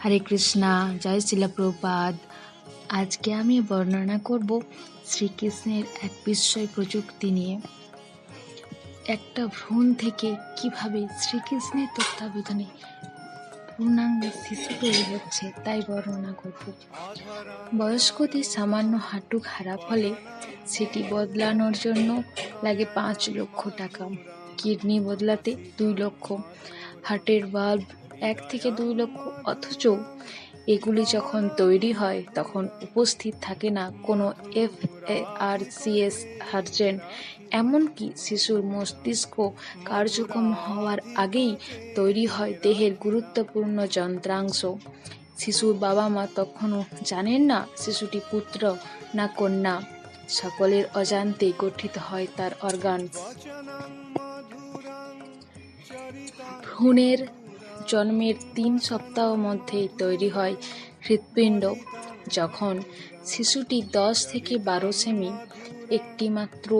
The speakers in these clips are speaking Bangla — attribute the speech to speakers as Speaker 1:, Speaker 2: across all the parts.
Speaker 1: হরে কৃষ্ণা, জয় শিলা প্রভুপাদ। আজকে আমি বর্ণনা করব শ্রীকৃষ্ণের এক বিস্ময় প্রযুক্তি নিয়ে। একটা ভ্রূণ থেকে কিভাবে শ্রীকৃষ্ণের তত্ত্বাবধানে পূর্ণাঙ্গ শিশু তৈরি হচ্ছে তাই বর্ণনা করব। বয়স্কদের সামান্য হাঁটু খারাপ হলে সেটি বদলানোর জন্য লাগে 5 লক্ষ টাকা, কিডনি বদলাতে 2 লক্ষ, হার্টের ভালভ 1 থেকে 2 লক্ষ। অথচ এগুলি যখন তৈরি হয় তখন উপস্থিত থাকে না কোনো FARCS সার্জন। এমনকি শিশুর মস্তিষ্ক কার্যক্ষম হওয়ার আগেই তৈরি হয় দেহের গুরুত্বপূর্ণ যন্ত্রাংশ। শিশুর বাবা মা তখনও জানেন না শিশুটি পুত্র না কন্যা। সকলের অজান্তে গঠিত হয় তার অর্গানস। ভ্রূণের জন্মের 3 সপ্তাহ মধ্যেই তৈরি হয় হৃৎপিণ্ড। যখন শিশুটি 10 থেকে 12 সেমি, একটি মাত্র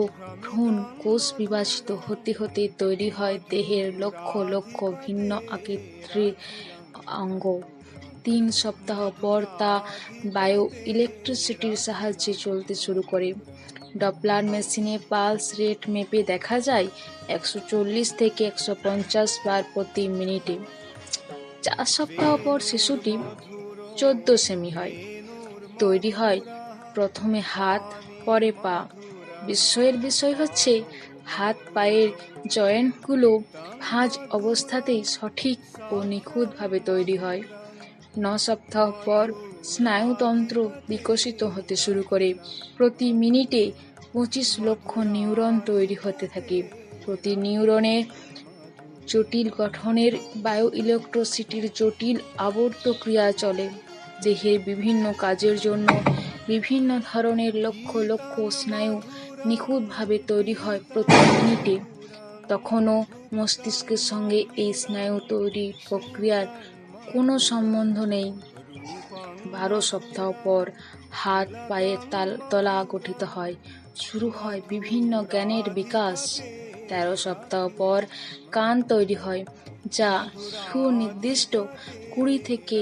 Speaker 1: ভ্রূণ কোষ বিভাজিত হতে হতে তৈরি হয় দেহের লক্ষ লক্ষ ভিন্ন আকৃতির অঙ্গ। 3 সপ্তাহ পর তা বায়ো ইলেকট্রিসিটির সাহায্যে চলতে শুরু করে। ডপলার মেশিনে পালস রেট মেপে দেখা যায় 140 থেকে 150 বার প্রতি মিনিটে। 4 সপ্তাহ পর শিশুটি 14 সেমি হয়। তৈরি হয় প্রথমে হাত, পরে পা। বিস্ময়ের বিষয় হচ্ছে হাত পায়ের জয়েন্টগুলো ভাঁজ অবস্থাতেই সঠিক ও নিখুঁতভাবে তৈরি হয়। 9 সপ্তাহ পর স্নায়ুতন্ত্র বিকশিত হতে শুরু করে। প্রতি মিনিটে 25 লক্ষ নিউরন তৈরি হতে থাকে। প্রতি নিউরনে জটিল গঠনের বায়ো ইলেকট্রিসিটির জটিল আবর্ত ক্রিয়া চলে। দেহের বিভিন্ন কাজের জন্য বিভিন্ন ধরনের লক্ষ লক্ষ স্নায়ু নিখুঁতভাবে তৈরি হয় প্রতি মিনিটে। তখনও মস্তিষ্কের সঙ্গে এই স্নায়ু তৈরি প্রক্রিয়ার কোনো সম্বন্ধ নেই। 12 সপ্তাহ পর হাত পায়ের তলা গঠিত হয়, শুরু হয় বিভিন্ন জ্ঞানের বিকাশ। 13 সপ্তাহ পর কান তৈরি হয়, যা সুনির্দিষ্ট 20 থেকে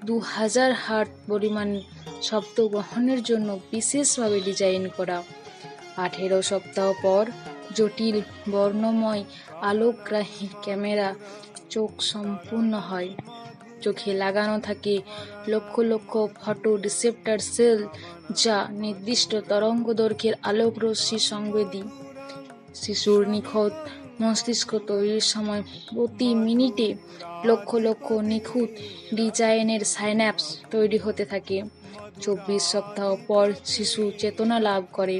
Speaker 1: 2000 হার্টজ পরিমাণ শব্দ গ্রহণের জন্য বিশেষভাবে ডিজাইন করা। 18 সপ্তাহ পর জটিল বর্ণময় আলোকগ্রাহী ক্যামেরা চোখ সম্পূর্ণ হয়। চোখে লাগানো থাকে lakh lakh photo receptor sell, যা নির্দিষ্ট তরঙ্গ দৈর্ঘ্যের আলোকরশ্মি সংবেদী। শিশুর নিখুঁত মস্তিষ্ক তৈরির সময় প্রতি মিনিটে লক্ষ লক্ষ নিখুঁত ডিজাইনের সাইন্যাপস তৈরি হতে থাকে। 24 সপ্তাহ পর শিশু চেতনা লাভ করে।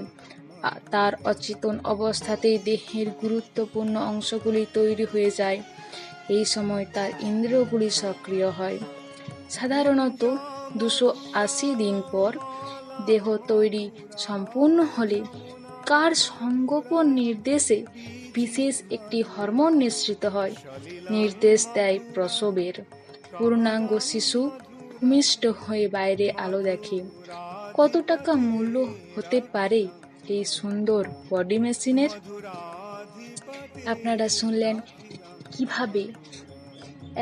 Speaker 1: তার অচেতন অবস্থাতেই দেহের গুরুত্বপূর্ণ অংশগুলি তৈরি হয়ে যায়। এই সময় তার ইন্দ্রিয়গুলি সক্রিয় হয়। সাধারণত 280 দিন পর দেহ তৈরি সম্পূর্ণ হলে কার সংগোপন নির্দেশে বিশেষ একটি হরমোন নিঃসৃত হয়, নির্দেশ দেয় প্রসবের। পূর্ণাঙ্গ শিশু ভূমিষ্ঠ হয়ে বাইরে আলো দেখে। কত টাকা মূল্য হতে পারে এই সুন্দর বডি মেশিনের? আপনারা শুনলেন কিভাবে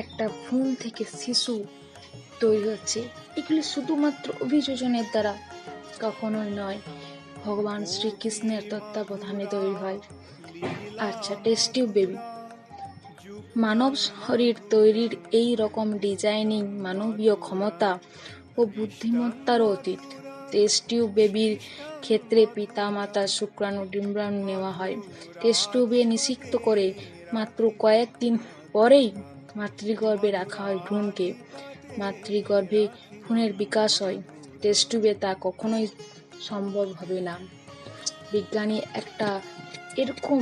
Speaker 1: একটা ভ্রূণ থেকে শিশু তৈরি হচ্ছে। এগুলি শুধুমাত্র অভিযোজনের দ্বারা কখনোই নয়, ভগবান শ্রীকৃষ্ণের তত্ত্বাবধানে তৈরি হয়। আচ্ছা, টেস্ট টিউব বেবি। মানব শরীর তৈরির এই রকম ডিজাইনিং মানবীয় ক্ষমতা ও বুদ্ধিমত্তার অতীত। টেস্ট টিউব বেবির ক্ষেত্রে পিতা মাতার শুক্রাণু ডিম্বাণু নেওয়া হয়, টেস্ট টিউবে নিষিক্ত করে মাত্র কয়েকদিন পরেই মাতৃগর্ভে রাখা হয় ভ্রূণকে। মাতৃগর্ভে ভ্রূণের বিকাশ হয়, টেস্ট টিউবে তা কখনোই সম্ভব হবে না। বিজ্ঞানী একটা এরকম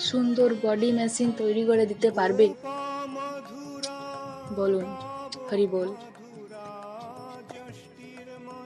Speaker 1: সুন্দর বডি মেশিন তৈরি করে দিতে পারবে? বলুন, হরি বল।